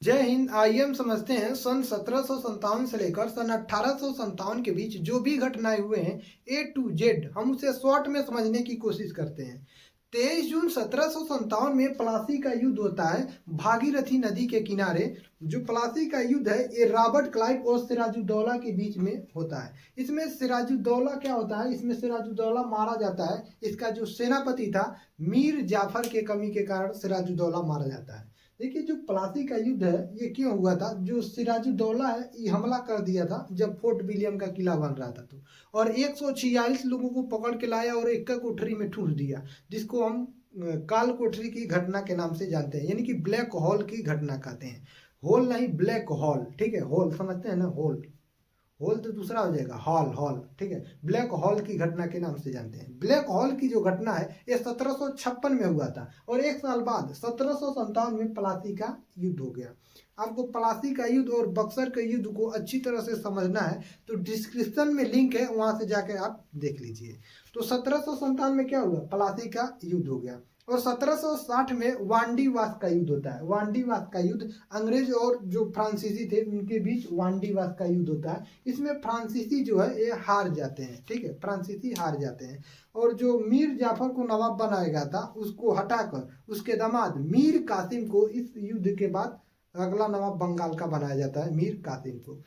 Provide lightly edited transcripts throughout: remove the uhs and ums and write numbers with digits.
जय हिंद। आइए हम समझते हैं सन 1757 से लेकर सन 1857 के बीच जो भी घटनाएं हुए हैं ए टू जेड हम उसे शॉर्ट में समझने की कोशिश करते हैं। 23 जून 1757 में प्लासी का युद्ध होता है भागीरथी नदी के किनारे। जो प्लासी का युद्ध है ये रॉबर्ट क्लाइव और सिराजुद्दौला के बीच में होता है। इसमें सिराजुद्दौला क्या होता है, इसमें सिराजुद्दौला मारा जाता है। इसका जो सेनापति था मीर जाफर के कमी के कारण सिराजुद्दौला मारा जाता है। देखिए जो प्लासी का युद्ध है ये क्यों हुआ था, जो सिराजुद्दौला है ये हमला कर दिया था जब फोर्ट विलियम का किला बन रहा था तो, और 146 लोगों को पकड़ के लाया और एक कोठरी में ठूस दिया, जिसको हम काल कोठरी की घटना के नाम से जानते हैं, यानी कि ब्लैक हॉल की घटना कहते हैं। होल नहीं, ब्लैक हॉल, ठीक है। होल समझते हैं ना, होल होल तो दूसरा हो जाएगा, हॉल हॉल, ठीक है। ब्लैक हॉल की घटना के नाम से जानते हैं। ब्लैक हॉल की जो घटना है ये 1756 में हुआ था और एक साल बाद 1757 में प्लासी का युद्ध हो गया। आपको प्लासी का युद्ध और बक्सर के युद्ध को अच्छी तरह से समझना है तो डिस्क्रिप्शन में लिंक है, वहां से जाकर आप देख लीजिए। तो 1757 में क्या हुआ, प्लासी का युद्ध हो गया और 1760 में वांडीवास का युद्ध होता है। वांडीवास का युद्ध अंग्रेज और जो फ्रांसीसी थे उनके बीच वांडीवास का युद्ध होता है। इसमें फ्रांसीसी जो है ये हार जाते हैं, ठीक है, फ्रांसीसी हार जाते हैं और जो मीर जाफर को नवाब बनाया गया था उसको हटाकर उसके दामाद मीर कासिम को इस युद्ध के बाद अगला नवाब बंगाल का बनाया जाता है, मीर कासिम को।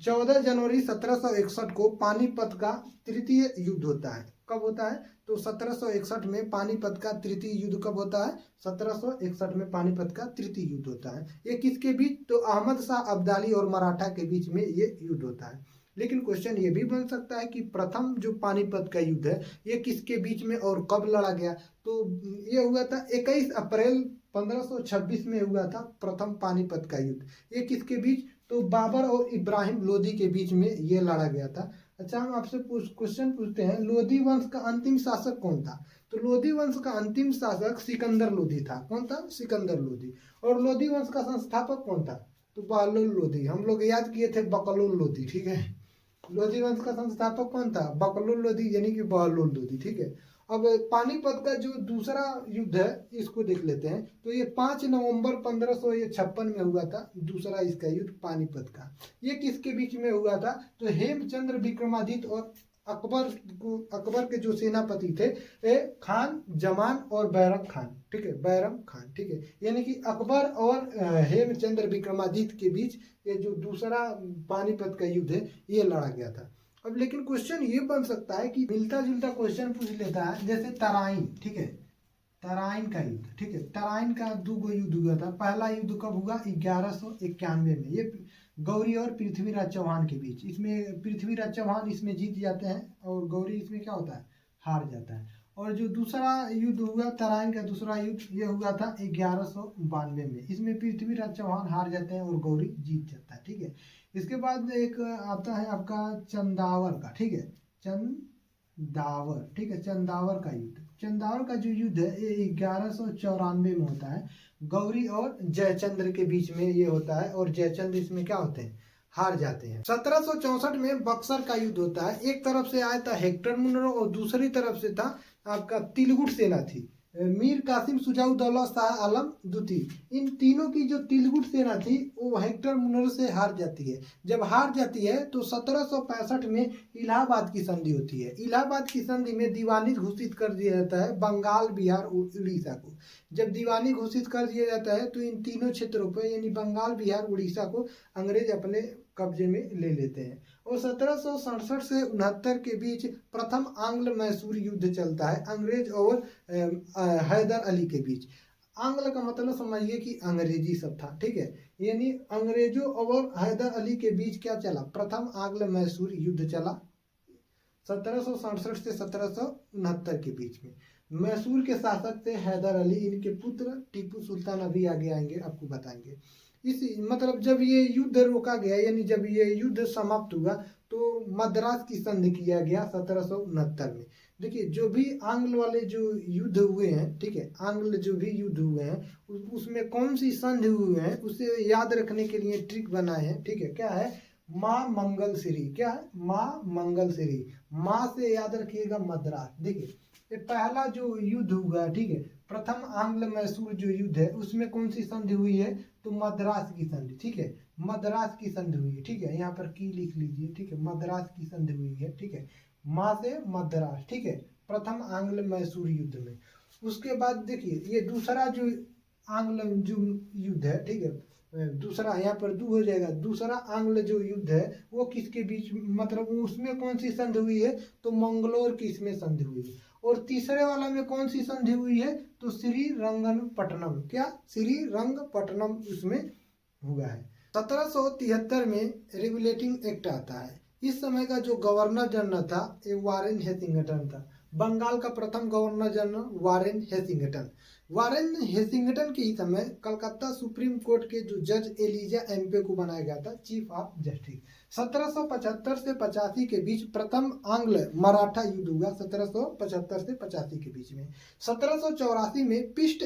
14 जनवरी 1761 को पानीपत का तृतीय युद्ध होता है। कब होता है, तो 1761 में पानीपत का तृतीय युद्ध कब होता है, 1761 में पानीपत का तृतीय युद्ध होता है। ये किसके बीच, तो अहमद शाह अब्दाली और मराठा के बीच में ये युद्ध होता है। लेकिन क्वेश्चन ये भी बन सकता है कि प्रथम जो पानीपत का युद्ध है ये किसके बीच में और कब लड़ा गया, तो ये हुआ था 21 अप्रैल 1526 में हुआ था प्रथम पानीपत का युद्ध। ये किसके बीच, तो बाबर और इब्राहिम लोदी के बीच में ये लड़ा गया था। अच्छा, हम आपसे क्वेश्चन पूछते हैं, लोदी वंश का अंतिम शासक कौन था, तो लोदी वंश का अंतिम शासक सिकंदर लोदी था। कौन था, सिकंदर लोदी। और लोदी वंश का संस्थापक कौन था, तो बहलोल लोदी। हम लोग याद किए थे बकलोल लोदी, ठीक है। लोधी वंश का संस्थापक कौन था, बकलोल लोधी, यानी कि बहलोल लोधी, ठीक है। अब पानीपत का जो दूसरा युद्ध है इसको देख लेते हैं। तो ये 5 नवंबर 1556 में हुआ था दूसरा इसका युद्ध पानीपत का। ये किसके बीच में हुआ था, तो हेमचंद्र विक्रमादित्य और अकबर के जो सेनापति थे खान जमान और बैरम खान, ठीक है, बैरम खान, ठीक है। यानी कि अकबर और हेमचंद्र विक्रमादित्य के बीच ये जो दूसरा पानीपत का युद्ध है ये लड़ा गया था। अब लेकिन क्वेश्चन ये बन सकता है कि मिलता जुलता क्वेश्चन पूछ लेता है, जैसे तराइन, ठीक है, तराइन का युद्ध, ठीक है। तराइन का दो युद्ध हुआ था। पहला युद्ध कब हुआ, 1191 में, ये गौरी और पृथ्वीराज चौहान के बीच। इसमें पृथ्वीराज चौहान इसमें जीत जाते हैं और गौरी इसमें क्या होता है, हार जाता है। और जो दूसरा युद्ध हुआ तराइन का दूसरा युद्ध ये हुआ था 1192 में। इसमें पृथ्वीराज चौहान हार जाते हैं और गौरी जीत जाता है, ठीक है। इसके बाद एक आता है आपका चंदावर का, ठीक है, चंदावर, ठीक है, चंदावर का युद्ध। चंदावर का जो युद्ध है ये 1194 में होता है। गौरी और जयचंद्र के बीच में ये होता है और जयचंद्र इसमें क्या होते हैं, हार जाते हैं। 1764 में बक्सर का युद्ध होता है। एक तरफ से आया था हेक्टर मुनरो और दूसरी तरफ से था आपका तिलगुट सेना थी, मीर कासिम सुजाउद्दौला शाह आलम द्वितीय। इन तीनों की जो तिलगुट सेना थी वो हेक्टर मुनरो से हार जाती है। जब हार जाती है तो 1765 में इलाहाबाद की संधि होती है। इलाहाबाद की संधि में दीवानी घोषित कर दिया जाता है बंगाल बिहार उड़ीसा को। जब दीवानी घोषित कर दिया जाता है तो इन तीनों क्षेत्रों पर यानी बंगाल बिहार उड़ीसा को अंग्रेज अपने कब्जे में ले लेते हैं। और 1767 से 69 के बीच प्रथम आंग्ल मैसूर युद्ध चलता है अंग्रेज और हैदर अली के बीच। आंग्ल का मतलब समझिए कि अंग्रेजी सब था, ठीक है। यानी अंग्रेजों और हैदर अली के बीच क्या चला, प्रथम आंग्ल मैसूर युद्ध चला 1767 से 1769 के बीच में। मैसूर के शासक थे हैदर अली, इनके पुत्र टीपू सुल्तान अभी आगे आएंगे आपको बताएंगे। इस मतलब जब ये युद्ध रोका गया यानी जब ये युद्ध समाप्त हुआ तो मद्रास की संधि किया गया 1769 में। देखिए जो भी आंग्ल वाले जो युद्ध हुए हैं, ठीक है, आंग्ल जो भी युद्ध हुए हैं उसमें कौन सी संधि हुए हैं उसे याद रखने के लिए ट्रिक बनाए हैं, ठीक है। क्या है, माँ मंगल श्री, क्या है, माँ मंगल श्री। माँ से याद रखिएगा मद्रास। देखिए ये पहला जो युद्ध हुआ, ठीक है, प्रथम आंग्ल मैसूर जो युद्ध है उसमें कौन सी संधि हुई है, तो मद्रास की संधि, ठीक है, मद्रास की संधि हुई है, ठीक है, यहाँ पर की लिख लीजिए, ठीक है, मद्रास की संधि हुई है, ठीक है, माँ से मद्रास, ठीक है, प्रथम आंग्ल मैसूर युद्ध में। उसके बाद देखिए ये दूसरा जो आंग्ल जो युद्ध है, ठीक है, दूसरा यहाँ पर दू हो जाएगा, दूसरा आंग्ल जो युद्ध है वो किसके बीच, मतलब उसमें कौन सी संधि हुई है, तो मंगलोर की इसमें संधि हुई है। और तीसरे वाला में कौन सी संधि हुई है, तो श्रीरंगपट्टनम, क्या श्रीरंगपट्टनम उसमें हुआ है। 1773 में रेगुलेटिंग एक्ट आता है। इस समय का जो गवर्नर जनरल था ये वारेन हेसिंगटन था। बंगाल का प्रथम गवर्नर जनरल वारेन हेसिंगटन। वारेन हेसिंगटन के ही समय कलकत्ता सुप्रीम कोर्ट के जो जज एलिजा एम्पे को बनाया गया था चीफ ऑफ जस्टिस। 1775 से 85 के बीच प्रथम आंग्ल मराठा युद्ध हुआ, 1775 से 85 के बीच में। 1784 में पिस्ट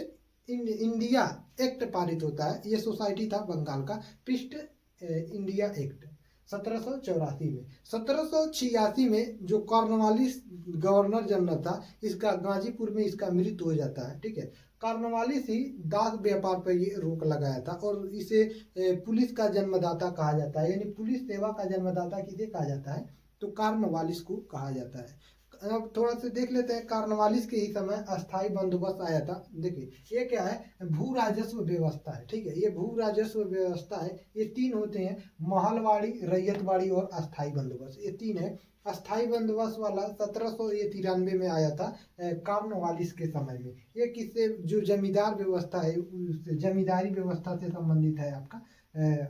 इंडिया एक्ट पारित होता है। ये सोसाइटी था बंगाल का, पिस्ट इंडिया एक्ट 1784 में। 1786 में जो कॉर्नवालिस गवर्नर जनरल था, इसका गाजीपुर में इसका मृत्यु हो जाता है, ठीक है। कॉर्नवालिस ही दास व्यापार पर ये रोक लगाया था और इसे पुलिस का जन्मदाता कहा जाता है, यानी पुलिस सेवा का जन्मदाता किसे कहा जाता है, तो कॉर्नवालिस को कहा जाता है। अब थोड़ा सा देख लेते हैं, कॉर्नवालिस के ही समय अस्थाई बंदोबस्त आया था। देखिए ये क्या है, भू राजस्व व्यवस्था है, ठीक है, ये भू राजस्व व्यवस्था है। ये तीन होते हैं, महलवाड़ी, रैयतवाड़ी और अस्थाई बंदोबस्त, ये तीन है। अस्थाई बंदोबस्त वाला 1793 में आया था कॉर्नवालिस के समय में। ये किससे, जो जमींदार व्यवस्था है, जमींदारी व्यवस्था से संबंधित है आपका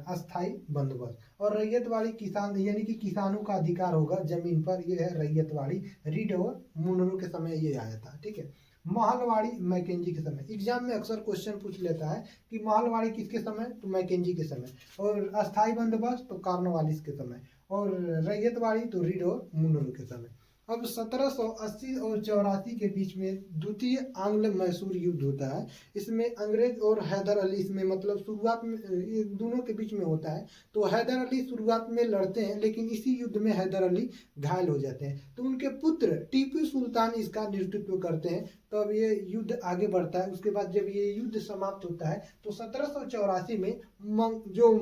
अस्थाई बंदोबस्त। और रैयतवाड़ी किसान, यानी कि किसानों का अधिकार होगा जमीन पर, ये है रैयतवाड़ी। रीड और मुनरो के समय ये आया था, ठीक है। महलवाड़ी मैकेंजी के समय, एग्जाम में अक्सर क्वेश्चन पूछ लेता है कि महलवाड़ी किसके समय, तो मैकेंजी के समय। और अस्थाई बंदोबस्त तो कॉर्नवालिस के समय। और रैयतवाड़ी तो रीड और मुनरो के समय। अब 1780 और 84 के बीच में द्वितीय आंग्ल मैसूर युद्ध होता है। इसमें अंग्रेज और हैदर अली, इसमें मतलब शुरुआत में ये दोनों के बीच में होता है। तो हैदर अली शुरुआत में लड़ते हैं, लेकिन इसी युद्ध में हैदर अली घायल हो जाते हैं, तो उनके पुत्र टीपू सुल्तान इसका नेतृत्व करते हैं। तो अब ये युद्ध आगे बढ़ता है। उसके बाद जब ये युद्ध समाप्त होता है तो 1784 में जो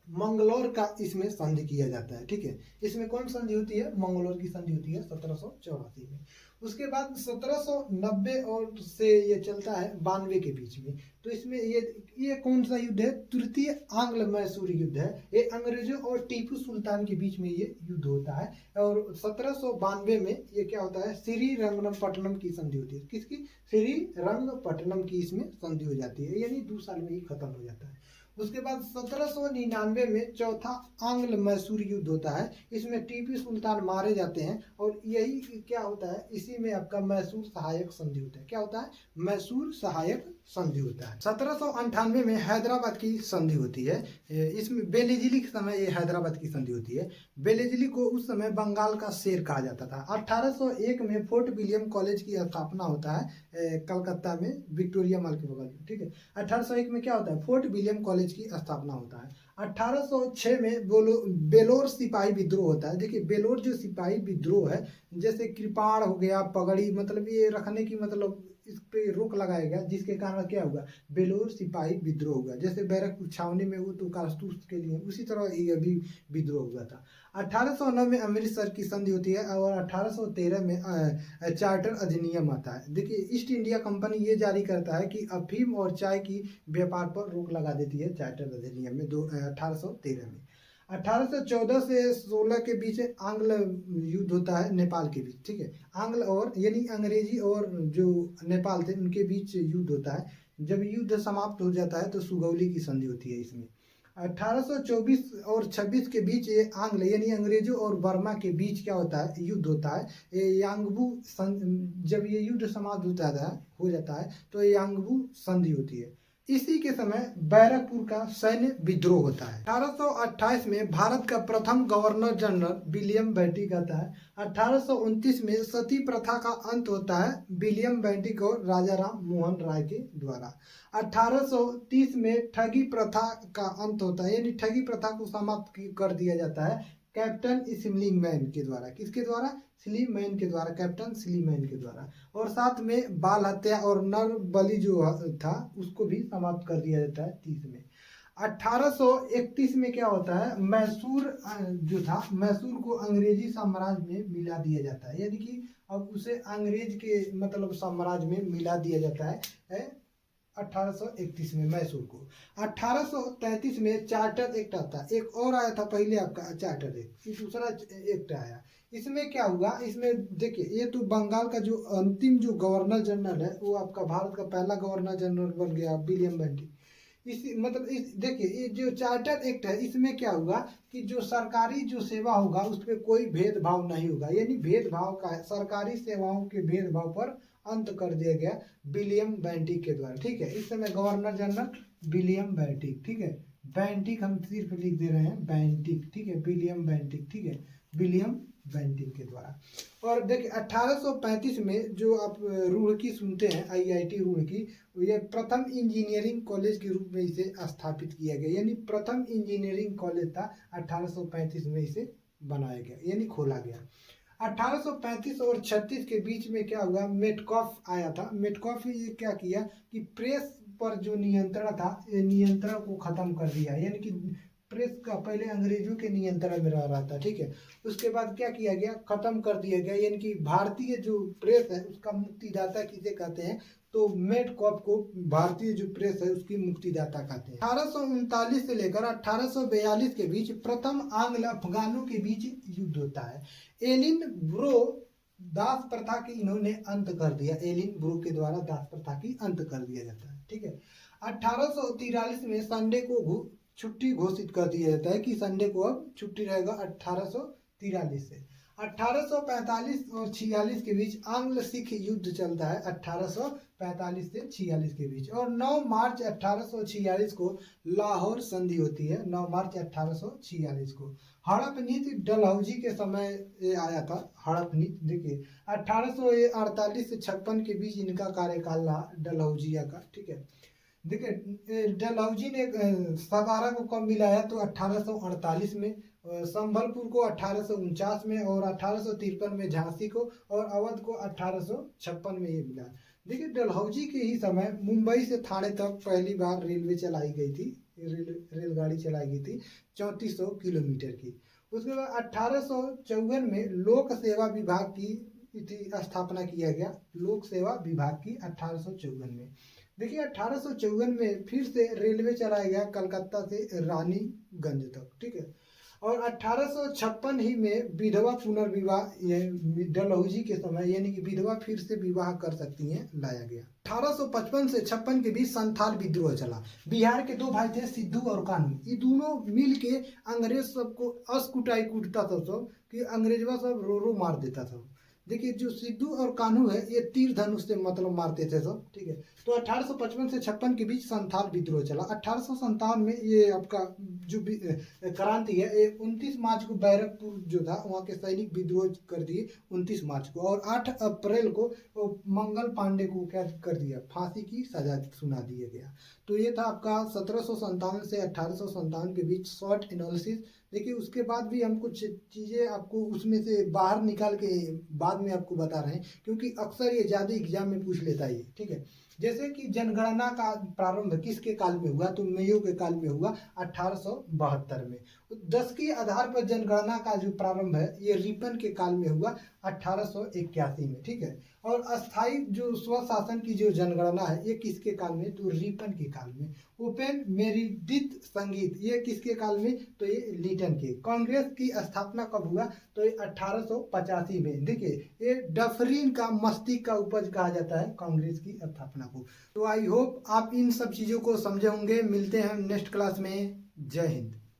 मंगलौर का इसमें संधि किया जाता है, ठीक है। इसमें कौन संधि होती है, मंगलौर की संधि होती है 1784 में। उसके बाद 1790 और से ये चलता है 92 के बीच में। तो इसमें ये कौन सा युद्ध है, तृतीय आंग्ल मैसूर युद्ध है। ये अंग्रेजों और टीपू सुल्तान के बीच में ये युद्ध होता है। और 1792 में ये क्या होता है, श्रीरंगपट्टनम की संधि होती है। किसकी, श्रीरंगपट्टनम की इसमें संधि हो जाती है, यानी 2 साल में ही खत्म हो जाता है। उसके बाद 1799 में चौथा आंग्ल मैसूर युद्ध होता है। इसमें टीपू सुल्तान मारे जाते हैं और यही क्या होता है, इसी में आपका मैसूर सहायक संधि होता है। क्या होता है, मैसूर सहायक संधि होता है। 1798 में हैदराबाद की संधि होती है। इसमें बेलेजिली के समय ये हैदराबाद की संधि होती है। बेलेजिली को उस समय बंगाल का शेर कहा जाता था। 1801 में फोर्ट विलियम कॉलेज की स्थापना होता है कलकत्ता में, विक्टोरिया मॉल के बगल में, ठीक है। 1801 में क्या होता है, फोर्ट विलियम कॉलेज की स्थापना होता है। 1806 में बेलोर सिपाही विद्रोह होता है। देखिए बेलोर जो सिपाही विद्रोह है, जैसे कृपाण हो गया, पगड़ी, मतलब ये रखने की, मतलब इस पे रोक लगाया गया, जिसके कारण क्या होगा, बेलोर सिपाही विद्रोह होगा। जैसे बैरकपुर छावनी में वो तो कारतूस के लिए, उसी तरह ये भी विद्रोह हुआ था। 1809 में अमृतसर की संधि होती है और 1813 में चार्टर अधिनियम आता है। देखिए ईस्ट इंडिया कंपनी ये जारी करता है कि अफीम और चाय की व्यापार पर रोक लगा देती है चार्टर अधिनियम में 1813 में। 1814 से 16 के बीच आंग्ल युद्ध होता है नेपाल के बीच, ठीक है। आंग्ल और यानी अंग्रेजी और जो नेपाल थे उनके बीच युद्ध होता है। जब युद्ध समाप्त हो जाता है तो सुगौली की संधि होती है इसमें। 1824 और 26 के बीच ये आंग्ल यानी अंग्रेजों और बर्मा के बीच क्या होता है, युद्ध होता है। ये यांगबू जब ये युद्ध समाप्त हो जाता है तो ये यांगबू संधि होती है। इसी के समय बैरकपुर का सैन्य विद्रोह होता है। 1828 में भारत का प्रथम गवर्नर जनरल विलियम बेंटिक आता है। 1829 में सती प्रथा का अंत होता है विलियम बेंटिक और राजा राम मोहन राय के द्वारा। 1830 में ठगी प्रथा का अंत होता है, यानी ठगी प्रथा को समाप्त कर दिया जाता है कैप्टन स्लीमैन के द्वारा। किसके द्वारा, स्लीमैन के द्वारा, कैप्टन स्लीमैन के द्वारा। और साथ में बाल हत्या और नर बलि जो था उसको भी समाप्त कर दिया जाता है 30 में। 1831 में क्या होता है, मैसूर जो था, मैसूर को अंग्रेजी साम्राज्य में मिला दिया जाता है, यानी कि अब उसे अंग्रेज के मतलब साम्राज्य में मिला दिया जाता है 1831 में मैसूर को। 1833 में चार्टर एक्ट आता है, एक और आया था पहले आपका चार्टर एक्ट, ये दूसरा एक्ट आया। इसमें क्या हुआ, इसमें देखिए ये तो बंगाल का जो अंतिम जो गवर्नर जनरल है वो आपका भारत का पहला गवर्नर जनरल बन गया विलियम बेंटिक। इस देखिए ये जो चार्टर एक्ट है इसमें क्या हुआ कि जो सरकारी जो सेवा होगा उस पर कोई भेदभाव नहीं होगा, यानी भेदभाव का सरकारी सेवाओं के भेदभाव पर अंत कर दिया गया विलियम बेंटिक के द्वारा। ठीक है, इस समय गवर्नर जनरल विलियम बेंटिक। ठीक है, बेंटिक हम सिर्फ लिख दे रहे हैं बेंटिक। ठीक है, विलियम बेंटिक। ठीक है, विलियम बेंटिक के द्वारा। और देखिए 1835 में जो आप रुड़की सुनते हैं आईआईटी रुड़की, ये प्रथम इंजीनियरिंग कॉलेज के रूप में इसे स्थापित किया गया, यानी प्रथम इंजीनियरिंग कॉलेज था 1835 में इसे बनाया गया यानी खोला गया। 1835 और 36 के बीच में क्या हुआ, मेटकॉफ आया था। मेटकॉफ ये क्या किया कि प्रेस पर जो नियंत्रण था ये नियंत्रण को खत्म कर दिया, यानी कि प्रेस का पहले अंग्रेजों के नियंत्रण में रह रहा था। ठीक है, उसके बाद क्या किया गया, खत्म कर दिया गया, यानी कि भारतीय जो प्रेस है उसका मुक्तिदाता किसे कहते हैं, तो मेटकॉफ को भारतीय जो प्रेस है उसकी मुक्तिदाता कहते हैं। 1839 से लेकर 1842 के बीच प्रथम आंग्ल अफगानों के बीच युद्ध होता है। एलिन ब्रो दास प्रथा की इन्होंने अंत कर दिया, एलिन ब्रो के द्वारा दास प्रथा की अंत कर दिया जाता है। ठीक है, 1843 में संडे को छुट्टी घोषित कर दिया जाता है कि संडे को अब छुट्टी रहेगा 1843 से। 1845 और 46 के बीच आंग्ल सिख युद्ध चलता है 1845 से 46 के बीच। और 9 मार्च 1846 को लाहौर संधि होती है, 9 मार्च 1846 को। हड़प नीति डलहौजी के समय ये आया था, हड़प नीति। देखिए 1848 से 56 के बीच इनका कार्यकाल रहा डलहौजिया का। ठीक है, देखिए डलहौजी ने सतारा को कब मिलाया, तो 1848 में, संबलपुर को 1849 में, और 1853 में झांसी को, और अवध को 1856 में ये मिला। देखिए डलहौजी के ही समय मुंबई से थाने तक पहली बार रेलवे चलाई गई थी, रेलगाड़ी चलाई गई थी 3400 किलोमीटर की। उसके बाद 1854 में लोक सेवा विभाग की स्थापना किया गया, लोक सेवा विभाग की 1854 में। देखिए 1854 में फिर से रेलवे चलाया गया कलकत्ता से रानीगंज तक। ठीक है, और 1856 ही में विधवा पुनर्विवाह, ये डलहौजी के समय, यानी कि विधवा फिर से विवाह कर सकती हैं, लाया गया। 1855 से 56 के बीच संथाल विद्रोह चला। बिहार के दो भाई थे सिद्धू और कान्हू, ये दोनों मिल के अंग्रेज सबको अस्कुटाई कूटता था सब, कि अंग्रेजवा सब रो रो मार देता था। देखिए जो सिद्धू और कान्हू है ये तीर धनुष से मतलब मारते थे सब। ठीक है, तो 1855 से 56 के बीच संथाल विद्रोह चला। 1857 में ये आपका जो क्रांति है ये 29 मार्च को बैरकपुर जो था वहाँ के सैनिक विद्रोह कर दिए 29 मार्च को, और 8 अप्रैल को मंगल पांडे को क्या कर दिया, फांसी की सजा सुना दिया गया। तो ये था आपका 1757 से 1857 के बीच शॉर्ट एनालिसिस। देखिए उसके बाद भी हम कुछ चीज़ें आपको उसमें से बाहर निकाल के बाद में आपको बता रहे हैं, क्योंकि अक्सर ये ज़्यादा एग्जाम में पूछ लेता है ये। ठीक है, जैसे कि जनगणना का प्रारंभ किसके काल में हुआ, तो मेयो के काल में हुआ 1872 में। 10 के आधार पर जनगणना का जो प्रारंभ है ये रिपन के काल में हुआ 1881 में। ठीक है, और अस्थाई जो स्वशासन की जो जनगणना है ये किसके काल में, तो रिपन के काल में। ओपन मेरिडिथ संगीत ये किसके काल में, तो ये लिटन के। कांग्रेस की स्थापना कब हुआ, तो ये 1885 में। देखिए ये डफरिन का मस्तिष्क का उपज कहा जाता है कांग्रेस की स्थापना को। तो आई होप आप इन सब चीज़ों को समझे होंगे। मिलते हैं नेक्स्ट क्लास में। जय हिंद।